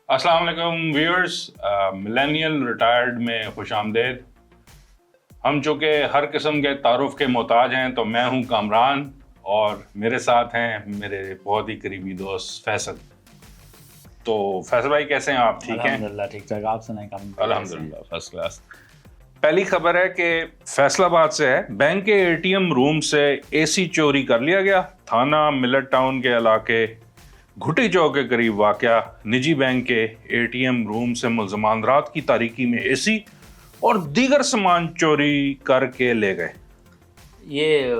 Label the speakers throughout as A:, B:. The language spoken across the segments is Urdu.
A: السلام علیکم ویورز، ملینیل ریٹائرڈ میں خوش آمدید۔ ہم چونکہ ہر قسم کے تعارف کے محتاج ہیں تو میں ہوں کامران اور میرے ساتھ ہیں میرے بہت ہی قریبی دوست فیصل۔ تو فیصل بھائی کیسے ہیں آپ؟ ٹھیک ہیں؟
B: الحمدللہ ٹھیک ٹھاک، آپ سنائیں؟
A: الحمدللہ فرسٹ کلاس۔ پہلی خبر ہے کہ فیصل آباد سے ہے، بینک کے اے ٹی ایم روم سے اے سی چوری کر لیا گیا۔ تھانہ ملٹ ٹاؤن کے علاقے گھٹی چوک کے قریب واقع نجی بینک کے اے ٹی ایم روم سے ملزمان رات کی تاریکی میں اے سی اور دیگر سامان چوری کر کے لے گئے۔
B: یہ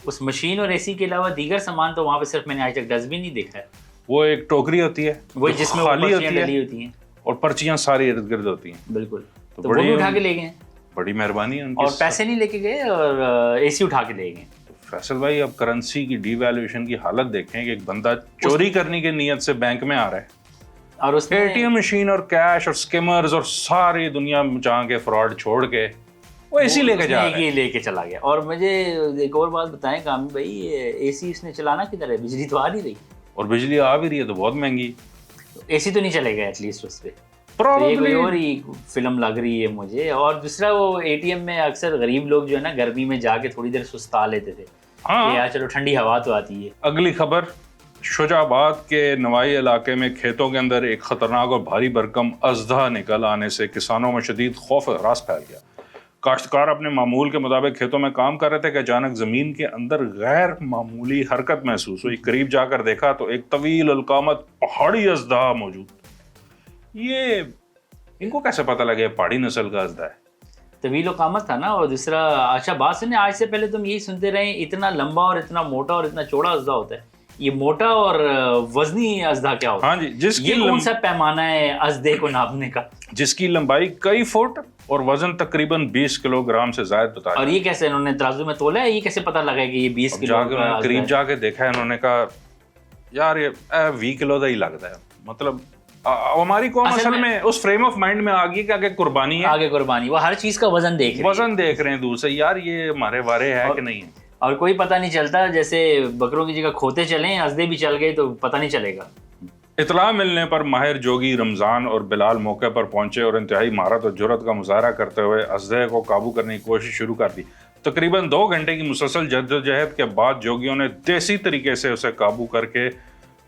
B: اس مشین اور اے سی کے علاوہ دیگر سامان تو وہاں پہ صرف میں نے آج تک ڈسٹ بن نہیں دیکھا ہے۔
A: وہ ایک ٹوکری ہوتی ہے
B: وہ جس میں
A: خالی
B: پرچیاں ڈلی ہوتی ہیں
A: اور پرچیاں ساری ارد گرد ہوتی ہیں۔
B: بالکل، تو وہ بھی اٹھا کے لے گئے ہیں
A: بڑی مہربانی ہے ان کی،
B: اور پیسے نہیں لے کے گئے اور اے سی اٹھا کے لے گئے۔
A: فیصل بھائی اب کرنسی کی ڈی ویلیویشن کی حالت دیکھیں کہ ایک بندہ چوری کرنے کی نیت سے بینک میں آ رہا ہے
B: اور اس
A: اے ٹی ایم مشین اور کیش اور سکیمرز اور ساری دنیا جہاں کے فراڈ چھوڑ کے وہ اے سی لے کے جا رہا ہے،
B: لے کے چلا گیا۔ اور مجھے ایک اور بات بتائیں کامی بھائی، اے سی اس نے چلانا کدھر ہے؟ بجلی تو آ نہیں رہی،
A: اور بجلی آ بھی رہی ہے تو بہت مہنگی،
B: اے سی تو نہیں چلے گا ایٹ لیسٹ اس پہ۔ یہ کوئی اور ہی فلم لگ رہی ہے مجھے۔ اور دوسرا، وہ اے ٹی ایم میں اکثر غریب لوگ جو ہے نا گرمی میں جا کے تھوڑی دیر سستا لیتے تھے کہ یار چلو ٹھنڈی ہوا تو آتی ہے۔
A: اگلی خبر، شجاع آباد کے نوائی علاقے میں کھیتوں کے اندر ایک خطرناک اور بھاری بھرکم اژدہا نکل آنے سے کسانوں میں شدید خوف و ہراس پھیل گیا۔ کاشتکار اپنے معمول کے مطابق کھیتوں میں کام کر رہے تھے کہ اچانک زمین کے اندر غیر معمولی حرکت محسوس ہوئی۔ قریب جا کر دیکھا تو ایک طویل القامت پہاڑی اژدہا موجود۔ یہ ان کو کیسے پتہ لگے پہاڑی نسل کا اژدہا ہے؟
B: طویل و قامت تھا نا۔ اور دوسرا، اچھا بات سنیں، آج سے پہلے تم یہی سنتے رہے اتنا لمبا اور اتنا موٹا اور اتنا چوڑا اژدہا ہوتا ہے۔ یہ موٹا اور وزنی اژدہا کیا ہوتا ہے؟
A: ہاں جی، جس کی
B: کون سا پیمانہ ہے اژدہے کو ناپنے کا؟
A: جس کی لمبائی کئی فٹ اور وزن تقریباً 20 کلو گرام سے زائد بتایا۔
B: اور یہ کیسے انہوں نے ترازو میں تولا ہے؟ یہ کیسے پتہ لگا کہ یہ 20 کلو کا؟
A: قریب جا کے دیکھا ہے انہوں نے کہا یار یہ 20 کلو کا ہی لگتا ہے۔ مطلب ہماری قوم اصل میں اس فریم آف مائنڈ میں آ گئی کہ آگے قربانی ہے،
B: آگے قربانی، وہ ہر چیز کا وزن دیکھ
A: رہے ہیں دور سے، یار یہ ہمارے وارے ہے کہ نہیں ہے۔
B: اور کوئی پتہ نہیں چلتا، جیسے بکروں کی جگہ کھوتے چلیں، اژدہے بھی چل گئے تو پتہ نہیں چلے گا۔
A: اطلاع ملنے پر ماہر جوگی رمضان اور بلال موقع پر پہنچے اور انتہائی مہارت اور جرأت کا مظاہرہ کرتے ہوئے اژدہے کو قابو کرنے کی کوشش شروع کر دی۔ تقریباً 2 گھنٹے کی مسلسل جدوجہد کے بعد جوگیوں نے دیسی طریقے سے اسے قابو کر کے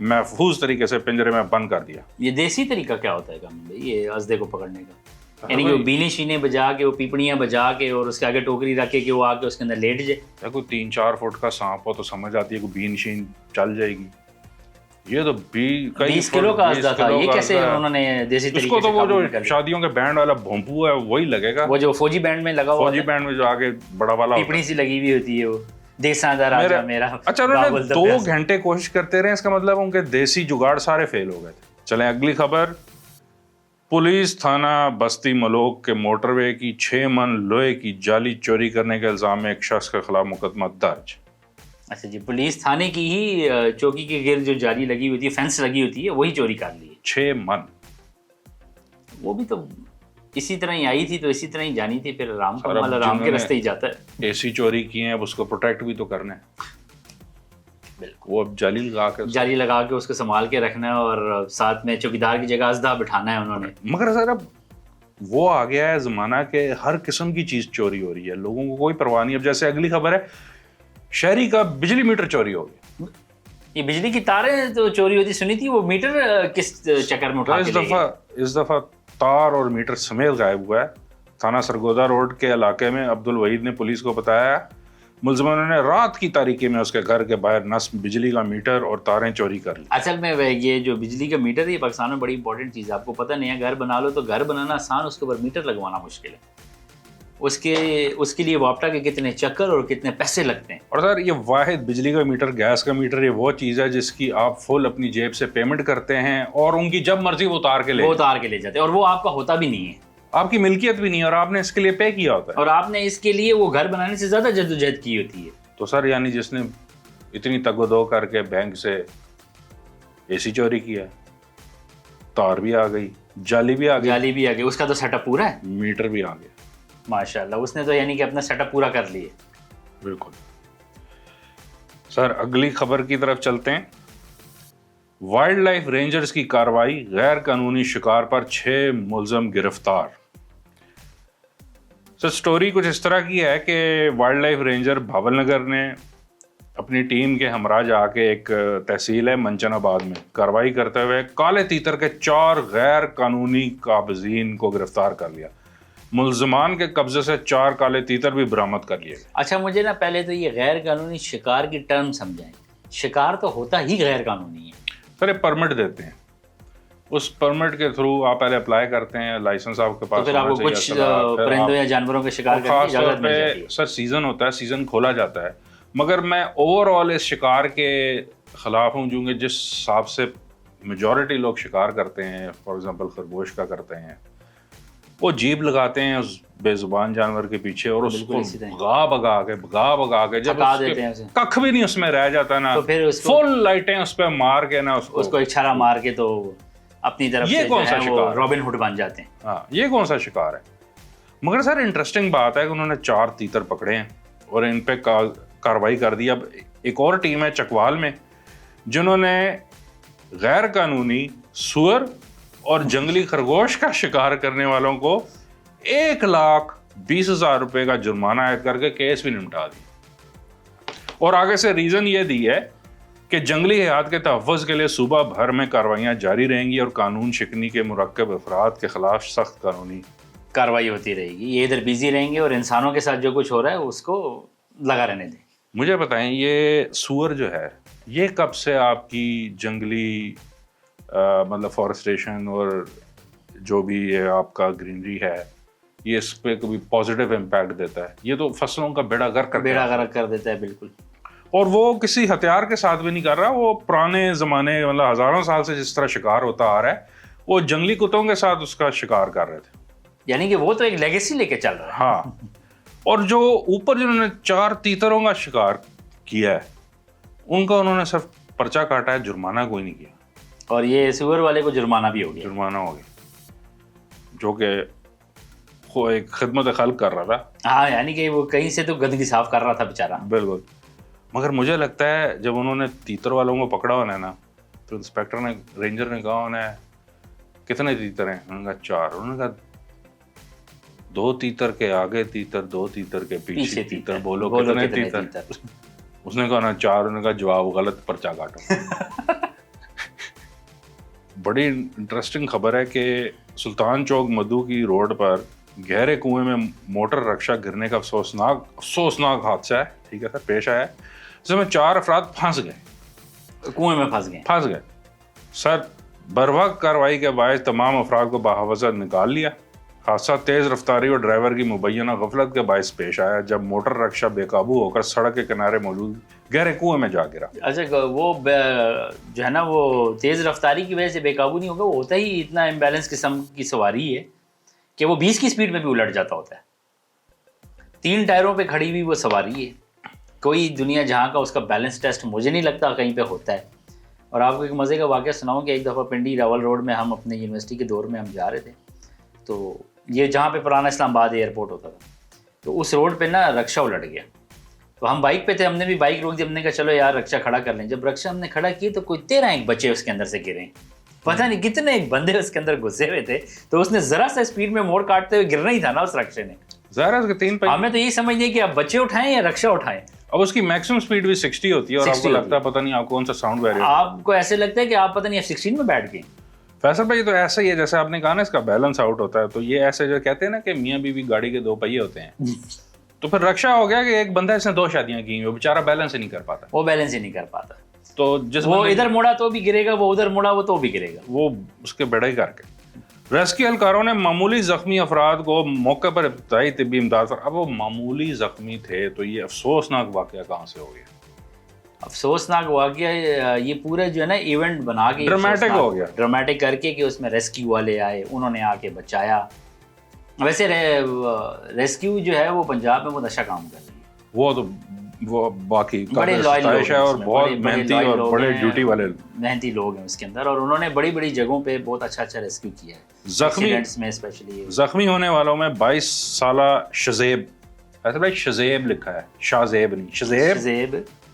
A: محفوظ طریقے سے پنجرے میں بند کر دیا۔
B: یہ دیسی طریقہ کیا ہوتا ہے کام بھائی یہ اژدہے کو پکڑنے کا؟ یعنی کہ وہ بینے شینے بجا کے، وہ پیپڑیاں بجا کے اور اس کے آگے ٹوکری رکھ کے کہ وہ آ کے اس کے اندر لیٹ جائے؟
A: کوئی 3-4 فٹ کا سانپ ہو تو سمجھ آتی ہے کہ بین شین چل جائے گی، یہ تو
B: 20 کلو کا اژدہا تھا۔ یہ کیسے انہوں نے دیسی طریقے سے؟
A: اس کو تو وہ جو شادیوں کے بینڈ والا بھونپو ہے وہی لگے گا،
B: وہ جو فوجی بینڈ میں لگا ہوا،
A: فوجی بینڈ میں جو آگے بڑا والا
B: پیپڑی سی لگی ہوئی ہوتی ہے، وہ دیساں دا راجا میرا۔
A: اچھا، انہوں نے 2 گھنٹے کوشش کرتے رہے، اس کا مطلب ان کے دیسی جگاڑ سارے فیل ہو گئے تھے۔ چلیں اگلی خبر، پولیس تھانہ بستی ملوک کے موٹر وے کی 6 من لوہے کی جالی چوری کرنے کے الزام میں ایک شخص کے خلاف مقدمہ درج۔
B: اچھا جی، پولیس تھانے کی ہی چوکی کے گرد جو جالی لگی ہوتی ہے، فینس لگی ہوتی ہے، وہی چوری کر لی ہے۔
A: 6 من،
B: وہ بھی تو اسی طرح ہی آئی تھی تو اسی طرح ہی جانی تھی، پھر رام کا مال رام کے راستے ہی جاتا ہے۔
A: اے سی چوری کیے ہیں، اب اس کو پروٹیکٹ بھی تو کرنا ہے، بالکل وہ اب جالی
B: لگا کے اس کو سنبھال کے رکھنا ہے، اور ساتھ میں چوکیدار کی جگہ اژدہا بٹھانا ہے انہوں نے۔
A: مگر سر اب وہ آ گیا ہے زمانہ کہ ہر قسم کی چیز چوری ہو رہی ہے، لوگوں کو کوئی پرواہ نہیں۔ اب جیسے اگلی خبر ہے، شہری کا بجلی میٹر چوری ہو گیا۔
B: یہ بجلی کی تاریں تو چوری ہوتی سنی تھی، وہ میٹر کس چکر میں اٹھا کے لے گئے؟
A: اس دفعہ تار اور میٹر سمیت غائب ہوا ہے۔ تھانہ سرگودا روڈ کے علاقے میں عبد الوحید نے پولیس کو بتایا ملزمانوں نے رات کی تاریکی میں اس کے گھر کے باہر نصب بجلی کا میٹر اور تاریں چوری کر لی۔
B: اصل میں یہ جو بجلی کا میٹر ہے یہ پاکستان میں بڑی امپورٹنٹ چیز ہے، آپ کو پتہ نہیں ہے، گھر بنا لو تو گھر بنانا آسان، اس کے اوپر میٹر لگوانا مشکل ہے۔ اس کے لیے واپٹا کے کتنے چکر اور کتنے پیسے لگتے ہیں۔
A: اور سر یہ واحد بجلی کا میٹر، گیس کا میٹر، یہ وہ چیز ہے جس کی آپ فل اپنی جیب سے پیمنٹ کرتے ہیں اور ان کی جب مرضی وہ اتار کے لے
B: جاتے ہیں، اور وہ آپ کا ہوتا بھی نہیں ہے،
A: آپ کی ملکیت بھی نہیں ہے، اور آپ نے اس کے لیے پے کیا ہوتا ہے،
B: اور آپ نے اس کے لیے وہ گھر بنانے سے زیادہ جدوجہد کی ہوتی ہے۔
A: تو سر یعنی جس نے اتنی تگ و دو کر کے بینک سے اے سی چوری کیا، تار بھی آ گئی، جالی بھی آ گئی،
B: اس کا تو سیٹ اپ پورا ہے،
A: میٹر بھی آ گیا،
B: ماشاءاللہ اس نے تو یعنی کہ اپنا سیٹ اپ پورا کر لیے۔
A: بالکل۔ سر اگلی خبر کی طرف چلتے ہیں۔ وائلڈ لائف رینجرز کی کارروائی، غیر قانونی شکار پر 6 ملزم گرفتار۔ سر سٹوری کچھ اس طرح کی ہے کہ wild life ranger Bahawalnagar نے اپنی ٹیم کے ہمراہ جا کے ایک تحصیل ہے منچن آباد میں کارروائی کرتے ہوئے کالے تیتر کے 4 غیر قانونی قابضین کو گرفتار کر لیا۔ ملزمان کے قبضے سے 4 کالے تیتر بھی برآمد کر لیے گئے۔
B: اچھا مجھے نا پہلے تو یہ غیر قانونی شکار کی ٹرم سمجھائیں، شکار تو ہوتا ہی غیر قانونی ہے۔
A: سر ایک پرمٹ دیتے ہیں، اس پرمٹ کے تھرو آپ پہلے اپلائی کرتے ہیں، لائسنس آپ کے پاس
B: تو پھر آپ کو کچھ پرندوں یا جانوروں کے شکار کرنے کی اجازت مل جاتی ہے۔
A: سر سیزن ہوتا ہے، سیزن کھولا جاتا ہے، مگر میں اوور آل اس شکار کے خلاف ہوں جو کہ جس حساب سے میجورٹی لوگ شکار کرتے ہیں، فار ایگزامپل خرگوش کا کرتے ہیں، وہ جیب لگاتے ہیں اس بے زبان جانور کے پیچھے اور اس کو بھگا کے جب ککھ بھی نہیں اس میں رہ جاتا نا، فل لائٹیں اس پہ مار کے نا
B: اس کو ایک چھرا مار کے تو اپنی طرف سے رابن ہوڈ بن جاتے ہیں۔
A: ہاں یہ کون سا شکار ہے؟ مگر سر انٹرسٹنگ بات ہے کہ انہوں نے 4 تیتر پکڑے ہیں اور ان پہ کارروائی کر دی۔ اب ایک اور ٹیم ہے چکوال میں جنہوں نے غیر قانونی سور اور جنگلی خرگوش کا شکار کرنے والوں کو 1,20,000 روپے کا جرمانہ عائد کر کے کیس بھی نمٹا دیا، اور آگے سے ریزن یہ دی ہے کہ جنگلی حیات کے تحفظ کے لیے صوبہ بھر میں کارروائیاں جاری رہیں گی اور قانون شکنی کے مرکب افراد کے خلاف سخت قانونی
B: کارروائی ہوتی رہے گی۔ یہ ادھر بیزی رہیں گے اور انسانوں کے ساتھ جو کچھ ہو رہا ہے اس کو لگا رہنے دیں۔
A: مجھے بتائیں یہ سور جو ہے یہ کب سے آپ کی جنگلی مطلب فارسٹریشن اور جو بھی یہ آپ کا گرینری ہے یہ اس پہ کبھی پازیٹیو امپیکٹ دیتا ہے؟ یہ تو فصلوں کا بیڑا غرق کر
B: دیتا ہے بالکل،
A: اور وہ کسی ہتھیار کے ساتھ بھی نہیں کر رہا، وہ پرانے زمانے مطلب ہزاروں سال سے جس طرح شکار ہوتا آ رہا ہے وہ جنگلی کتوں کے ساتھ اس کا شکار کر رہے تھے،
B: یعنی کہ وہ تو ایک لیگیسی لے کے چل رہا ہے۔
A: ہاں، اور جو اوپر جنہوں نے 4 تیتروں کا شکار کیا ہے ان کا انہوں نے صرف پرچہ کاٹا ہے، جرمانہ کوئی نہیں کیا،
B: اور یہ سور والے کو جرمانہ بھی ہو گیا،
A: جو کہ ایک خدمت خلق کر رہا تھا۔
B: ہاں یعنی کہ وہ کہیں سے تو گندگی صاف کر رہا تھا بیچارہ۔
A: بالکل، مگر مجھے لگتا ہے جب انہوں نے تیتر والوں کو پکڑا ہونا ہے نا تو انسپیکٹر نے رینجر نے کہا انہیں کتنے تیتر ہیں؟ انہوں نے کہا 4، انہوں نے کہا 2 تیتر کے آگے تیتر، 2 تیتر کے پیچھے تیتر، بولو کتنے تیتر؟ اس نے کہا نا 4، انہوں نے کہا جواب غلط، پرچہ کاٹو۔ بڑی انٹرسٹنگ خبر ہے کہ سلطان چوک مدو کی روڈ پر گہرے کنویں میں موٹر رکشا گرنے کا افسوسناک حادثہ ہے، ٹھیک ہے سر، پیش آیا ہے، جس میں 4 افراد پھنس گئے، کنویں میں پھنس گئے۔ سر بروقت کارروائی کے باعث تمام افراد کو بحفاظت نکال لیا۔ حادثہ تیز رفتاری اور ڈرائیور کی مبینہ غفلت کے باعث پیش آیا جب موٹر رکشا بے قابو ہو کر سڑک کے کنارے موجود گہرے کنویں میں جا گرا۔
B: اچھا وہ جو ہے نا وہ تیز رفتاری کی وجہ سے بے قابو نہیں ہوگا، وہ ہوتا ہی اتنا امبیلنس قسم کی سواری ہے کہ وہ 20 کی سپیڈ میں بھی الٹ جاتا ہوتا ہے۔ 3 ٹائروں پہ کھڑی ہوئی وہ سواری ہے، کوئی دنیا جہاں کا اس کا بیلنس ٹیسٹ مجھے نہیں لگتا کہیں پہ ہوتا ہے۔ اور آپ کو ایک مزے کا واقعہ سناؤں کہ ایک دفعہ پنڈی راول روڈ میں ہم اپنے یونیورسٹی کے دور میں ہم جا رہے تھے، تو یہ جہاں پہ پرانا اسلام آباد ایئرپورٹ ہوتا تھا، تو اس روڈ پہ نا رکشا الٹ گیا، تو ہم بائک پہ تھے، ہم نے بھی بائک روک دی، ہم نے کہا چلو یار رکشا کھڑا کر لیں۔ جب رکشا ہم نے کھڑا کی تو کوئی 13 بچے اس کے اندر سے گرے، پتہ نہیں کتنے ایک بندے اس کے اندر گھسے ہوئے تھے، تو اس نے ذرا سا اسپیڈ میں موڑ کاٹتے ہوئے گرنا ہی تھا نا اس رکشے نے۔
A: ظاہر ہے اس کے 3 پہیے،
B: ہمیں تو یہی سمجھیے کہ آپ بچے اٹھائیں یا رکشا اٹھائیں۔
A: اب اس کی میکسیمم سپیڈ بھی 60 ہوتی ہے اور آپ کو لگتا ہے پتہ نہیں آپ کون سا ساؤنڈ ویریئنٹ،
B: آپ کو ایسے لگتا ہے کہ آپ پتہ نہیں F16 میں بیٹھ گئے۔
A: فیصل بھائی تو ایسا ہی ہے جیسے آپ نے کہا نا اس کا بیلنس آؤٹ ہوتا ہے، تو یہ ایسے جو کہتے ہیں نا کہ میاں بیوی گاڑی کے 2 پہیے ہوتے ہیں، تو پھر رکشا ہو گیا کہ ایک بندہ اس نے 2 شادیاں کی ہیں، وہ بیچارہ بیلنس ہی نہیں کر پاتا،
B: وہ بیلنس ہی نہیں کر پاتا،
A: تو جس
B: وہ ادھر مڑا تو بھی گرے گا، وہ ادھر مڑا وہ تو بھی گرے گا،
A: وہ اس کے بیڑا ہی کر کے۔ ریسکیو اہلکاروں نے معمولی زخمی افراد کو موقع پر ابتدائی طبی امداد پر، اب وہ معمولی زخمی تھے تو یہ افسوسناک واقعہ کہاں سے ہو گیا؟
B: افسوسناک واقعہ یہ پورا جو ہے نا ایونٹ بنا کے
A: ڈرامٹک ہو گیا،
B: ڈرامٹک کر کے کہ اس میں ریسکیو والے آئے، انہوں نے آ کے بچایا۔ ویسے ریسکیو جو ہے وہ پنجاب میں بہت اچھا کام کر رہی ہے،
A: وہ تو وہ باقی
B: بڑے لائل
A: ہے اور بہت محنتی اور بڑے ڈیوٹی والے
B: محنتی لوگ ہیں اس کے اندر، اور انہوں نے بڑی بڑی جگہوں پہ بہت اچھا ریسکیو کیا ہے۔
A: زخمی
B: میں اسپیشلی
A: زخمی ہونے والوں میں 22 سالہ شزیب، ایسے بھائی شزیب لکھا ہے، شازیب نہیں، شزیب